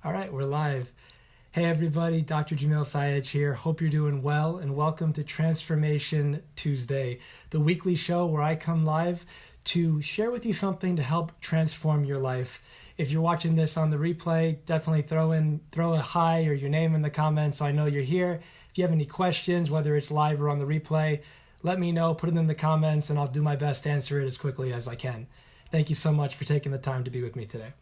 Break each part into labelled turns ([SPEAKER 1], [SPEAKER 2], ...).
[SPEAKER 1] All right, we're live. Hey everybody, Dr. Jamil Sayed here. Hope you're doing well and welcome to Transformation Tuesday, the weekly show where I come live to share with you something to help transform your life. If you're watching this on the replay, definitely throw a hi or your name in the comments so I know you're here. If you have any questions, whether it's live or on the replay, let me know, put it in the comments, and I'll do my best to answer it as quickly as I can. Thank you so much for taking the time to be with me today.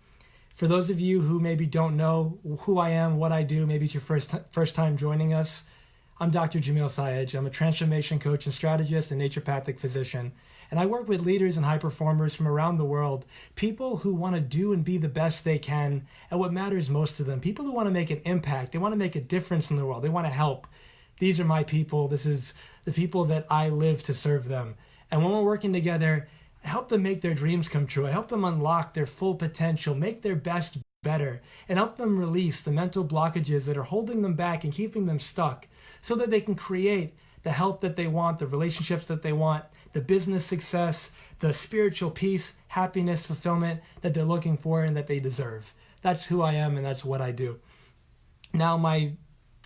[SPEAKER 1] For those of you who maybe don't know who I am, what I do, maybe it's your first time joining us, I'm Dr. Jamil Sayed. I'm a transformation coach and strategist and naturopathic physician. And I work with leaders and high performers from around the world, people who want to do and be the best they can at what matters most to them, people who want to make an impact, they want to make a difference in the world, they want to help. These are my people. This is the people that I live to serve them. And when we're working together, I help them make their dreams come true. I help them unlock their full potential, make their best better, and help them release the mental blockages that are holding them back and keeping them stuck so that they can create the health that they want, the relationships that they want, the business success, the spiritual peace, happiness, fulfillment that they're looking for and that they deserve. That's who I am and that's what I do. Now, my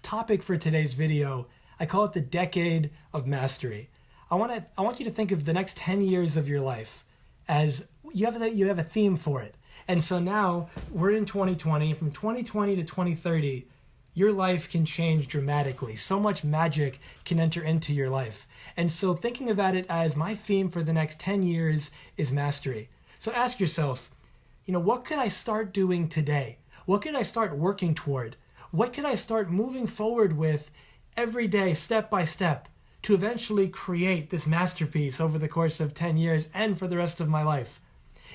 [SPEAKER 1] topic for today's video, I call it the Decade of Mastery. I want you to think of the next 10 years of your life as you have a theme for it. And so now we're in 2020. From 2020 to 2030, your life can change dramatically. So much magic can enter into your life. And so thinking about it as my theme for the next 10 years is mastery. So ask yourself, what could I start doing today? What could I start working toward? What could I start moving forward with every day, step by step, to eventually create this masterpiece over the course of 10 years and for the rest of my life?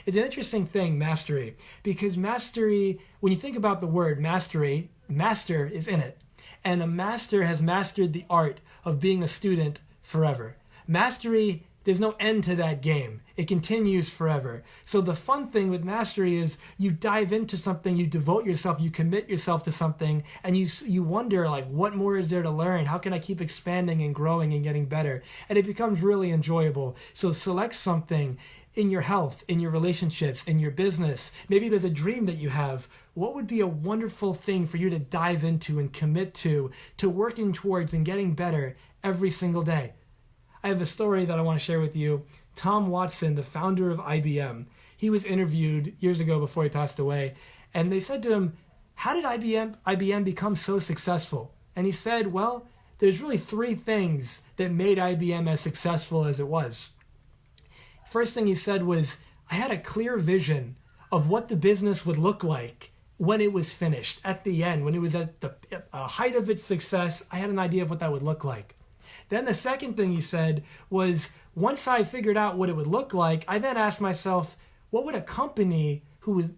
[SPEAKER 1] It's an interesting thing, mastery, because mastery, when you think about the word mastery, master is in it. And a master has mastered the art of being a student forever. Mastery, there's no end to that game. It continues forever. So the fun thing with mastery is you dive into something, you devote yourself, you commit yourself to something, and you wonder, what more is there to learn? How can I keep expanding and growing and getting better? And it becomes really enjoyable. So select something in your health, in your relationships, in your business. Maybe there's a dream that you have. What would be a wonderful thing for you to dive into and commit to working towards and getting better every single day? I have a story that I want to share with you. Tom Watson, the founder of IBM, he was interviewed years ago before he passed away, and they said to him, how did IBM become so successful? And he said, well, there's really three things that made IBM as successful as it was. First thing he said was, I had a clear vision of what the business would look like when it was finished, at the end, when it was at the height of its success. I had an idea of what that would look like. Then the second thing he said was, once I figured out what it would look like, I then asked myself, what would a company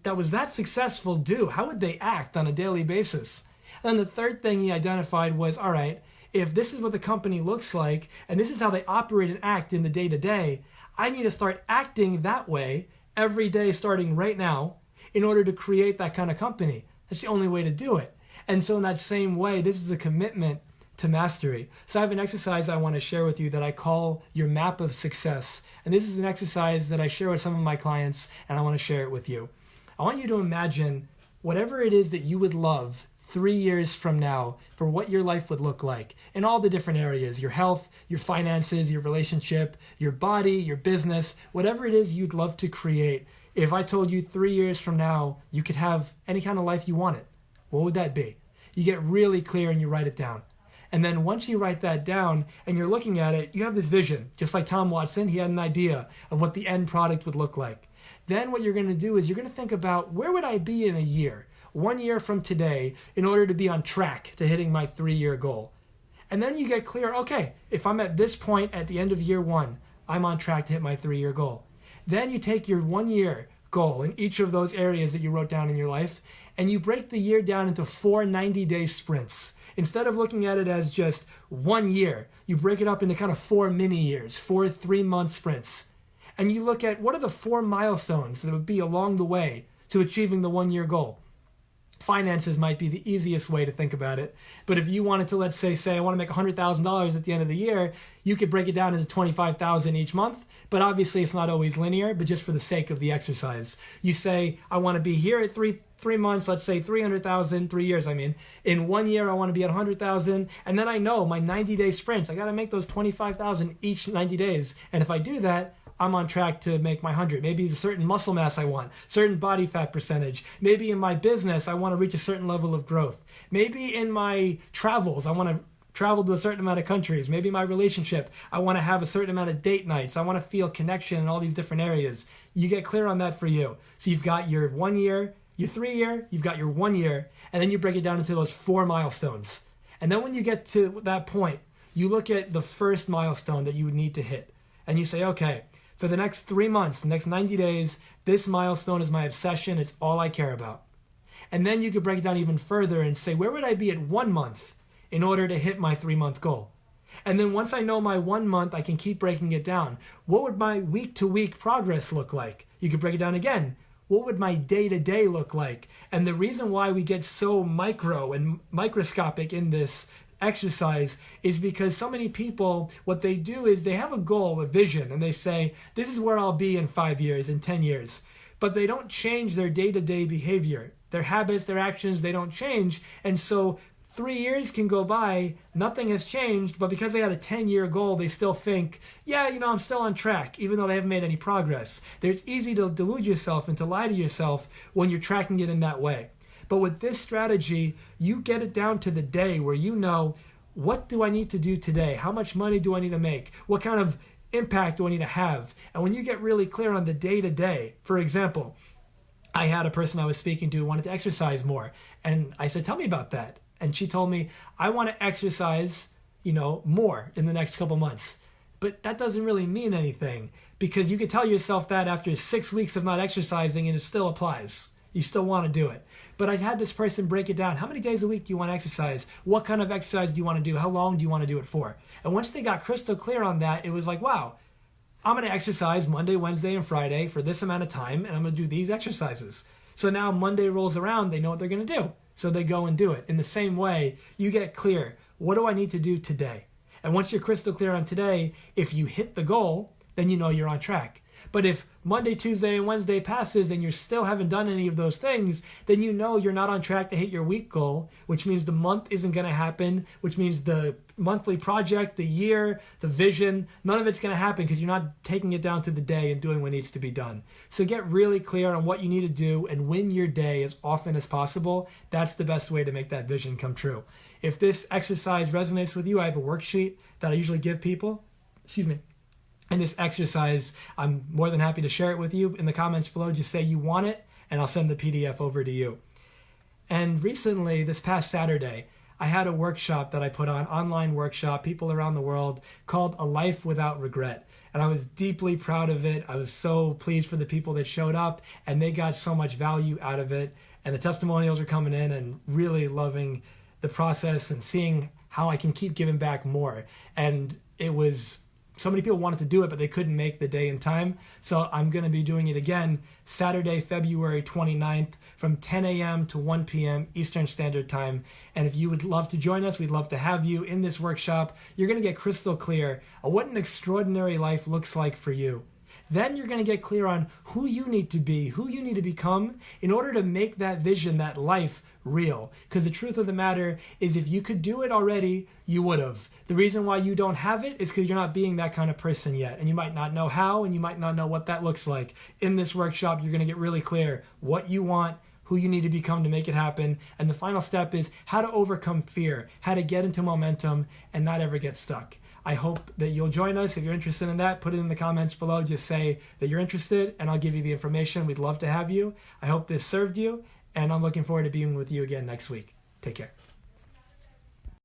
[SPEAKER 1] that was that successful do? How would they act on a daily basis? And then the third thing he identified was, all right, if this is what the company looks like, and this is how they operate and act in the day-to-day, I need to start acting that way every day starting right now in order to create that kind of company. That's the only way to do it. And so in that same way, this is a commitment to mastery. So I have an exercise I want to share with you that I call your map of success. And this is an exercise that I share with some of my clients, and I want to share it with you. I want you to imagine whatever it is that you would love 3 years from now for what your life would look like in all the different areas, your health, your finances, your relationship, your body, your business, whatever it is you'd love to create. If I told you 3 years from now you could have any kind of life you wanted, what would that be? You get really clear and you write it down. And then once you write that down and you're looking at it, you have this vision. Just like Tom Watson, he had an idea of what the end product would look like. Then what you're going to do is you're going to think about, where would I be in a year, 1 year from today, in order to be on track to hitting my 3-year goal? And then you get clear, okay, if I'm at this point at the end of year 1, I'm on track to hit my 3-year goal. Then you take your 1-year goal in each of those areas that you wrote down in your life, and you break the year down into 4 90-day sprints. Instead of looking at it as just 1 year, you break it up into kind of 4 mini years, 4 3-month sprints. And you look at what are the 4 milestones that would be along the way to achieving the 1-year goal. finances might be the easiest way to think about it. But if you wanted to, let's say I want to make $100,000 at the end of the year, you could break it down into $25,000 each month. But obviously it's not always linear, but just for the sake of the exercise. You say, I want to be here at three months, let's say 300,000, 3 years, I mean. In 1 year, I want to be at 100,000. And then I know my 90-day sprints, I got to make those 25,000 each 90 days. And if I do that, I'm on track to make my 100. Maybe a certain muscle mass I want, certain body fat percentage. Maybe in my business, I want to reach a certain level of growth. Maybe in my travels, I want to travel to a certain amount of countries. Maybe my relationship, I want to have a certain amount of date nights. I want to feel connection in all these different areas. You get clear on that for you. So you've got your 1 year, your 3 year, you've got your 1 year, and then you break it down into those 4 milestones. And then when you get to that point, you look at the first milestone that you would need to hit. And you say, okay, for the next 3 months, the next 90 days, this milestone is my obsession. It's all I care about. And then you could break it down even further and say, where would I be at 1 month in order to hit my 3-month goal? And then once I know my 1 month, I can keep breaking it down. What would my week-to-week progress look like? You could break it down again. What would my day-to-day look like? And the reason why we get so micro and microscopic in this exercise is because so many people, what they do is they have a goal, a vision, and they say, this is where I'll be in 5 years, in 10 years. But they don't change their day-to-day behavior. Their habits, their actions, they don't change. And so 3 years can go by, nothing has changed, but because they had a 10-year goal, they still think, yeah, I'm still on track, even though they haven't made any progress. It's easy to delude yourself and to lie to yourself when you're tracking it in that way. But with this strategy, you get it down to the day where you know, what do I need to do today? How much money do I need to make? What kind of impact do I need to have? And when you get really clear on the day-to-day, for example, I had a person I was speaking to who wanted to exercise more. And I said, tell me about that. And she told me, I want to exercise, more in the next couple months. But that doesn't really mean anything, because you could tell yourself that after 6 weeks of not exercising and it still applies. You still want to do it. But I had this person break it down. How many days a week do you want to exercise? What kind of exercise do you want to do? How long do you want to do it for? And once they got crystal clear on that, it was like, wow, I'm going to exercise Monday, Wednesday, and Friday for this amount of time, and I'm going to do these exercises. So now Monday rolls around, they know what they're going to do. So they go and do it. In the same way, you get clear. What do I need to do today? And once you're crystal clear on today, if you hit the goal, then you know you're on track. But if Monday, Tuesday, and Wednesday passes and you still haven't done any of those things, then you know you're not on track to hit your week goal, which means the month isn't going to happen, which means the monthly project, the year, the vision, none of it's going to happen because you're not taking it down to the day and doing what needs to be done. So get really clear on what you need to do and win your day as often as possible. That's the best way to make that vision come true. If this exercise resonates with you, I have a worksheet that I usually give people. In this exercise, I'm more than happy to share it with you. In the comments below, just say you want it, and I'll send the PDF over to you. And recently, this past Saturday, I had a workshop that I put on, online workshop, people around the world, called A Life Without Regret. And I was deeply proud of it. I was so pleased for the people that showed up, and they got so much value out of it. And the testimonials are coming in and really loving the process and seeing how I can keep giving back more. And it was so many people wanted to do it, but they couldn't make the day and time. So I'm going to be doing it again Saturday, February 29th from 10 a.m. to 1 p.m. Eastern Standard Time. And if you would love to join us, we'd love to have you in this workshop. You're going to get crystal clear on what an extraordinary life looks like for you. Then you're going to get clear on who you need to be, who you need to become in order to make that vision, that life, real. Because the truth of the matter is, if you could do it already, you would have. The reason why you don't have it is because you're not being that kind of person yet. And you might not know how, and you might not know what that looks like. In this workshop, you're going to get really clear what you want, who you need to become to make it happen. And the final step is how to overcome fear, how to get into momentum and not ever get stuck. I hope that you'll join us. If you're interested in that, put it in the comments below. Just say that you're interested and I'll give you the information. We'd love to have you. I hope this served you, and I'm looking forward to being with you again next week. Take care.